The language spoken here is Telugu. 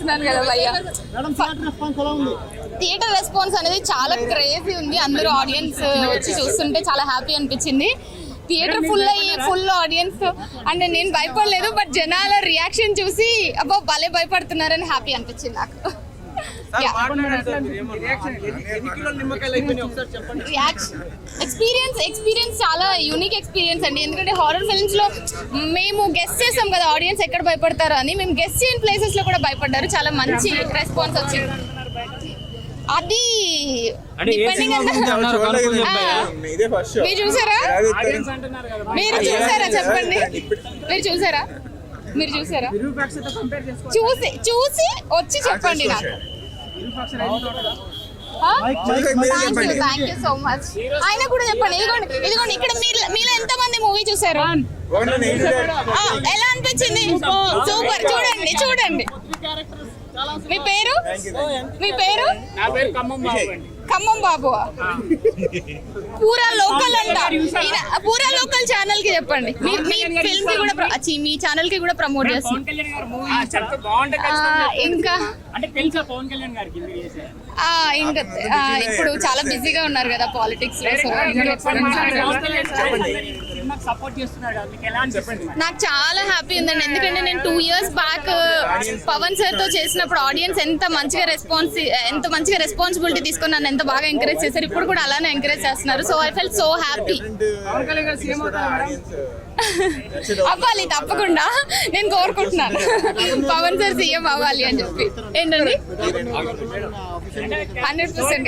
చెప్తున్నాను కదా భయ్య. థియేటర్ రెస్పాన్స్ అనేది చాలా క్రేజీ ఉంది. అందరూ ఆడియన్స్ వచ్చి చూస్తుంటే చాలా హ్యాపీ అనిపించింది. థియేటర్ ఫుల్ ఆడియన్స్ అంటే నేను భయపడలేదు, బట్ జనాల రియాక్షన్ చూసి అబ్బా భలే భయపడుతున్నారని హ్యాపీ అనిపించింది నాకు. ఎక్స్పీరియన్స్ చాలా యూనిక్ ఎక్స్పీరియన్స్ అండి. ఎందుకంటే హారర్ ఫిల్మ్స్ లో మేము గెస్ట్ చేసాం కదా ఆడియన్స్ ఎక్కడ భయపడతారో అని. మేము గెస్ట్ చేయని ప్లేసెస్ లో కూడా భయపడ్డారు. చాలా మంచి రెస్పాన్స్ వచ్చింది. అది మీరు చూసారా చెప్పండి. మీరు చూసారా చూసి వచ్చి చెప్పండి నాకు. Thank you so much. ఆయన కూడా చెప్పండి. ఇదిగోండి ఇక్కడ మీలో ఎంతమంది మూవీ చూసారు? ఎలా అనిపించింది? సూపర్. చూడండి. మీ పేరు? ఖమ్మం బాబు. పూరా లోకల్ అంట. పూరా లోకల్ ఛానల్ కి చెప్పండి. మీ ఫిల్మ్ కి కూడా మీ ఛానల్ కి కూడా ప్రమోట్ చేస్తాం. ఇంకా ఇప్పుడు చాలా బిజీగా ఉన్నారు కదా పాలిటిక్స్ లో. నాకు చాలా హ్యాపీ ఉందండి. ఎందుకంటే నేను 2 years బ్యాక్ పవన్ సార్ తో చేసినప్పుడు ఆడియన్స్ ఎంత మంచిగా రెస్పాన్సిబిలిటీ తీసుకొని నన్ను ఎంత బాగా ఎంకరేజ్ చేశారు. ఇప్పుడు కూడా అలానే ఎంకరేజ్ చేస్తున్నారు. So I felt so happy. అవ్వాలి తప్పకుండా. నేను కోరుకుంటున్నాను పవన్ సార్ సీఎం అవ్వాలి అని చెప్పి. ఏంటండి 100%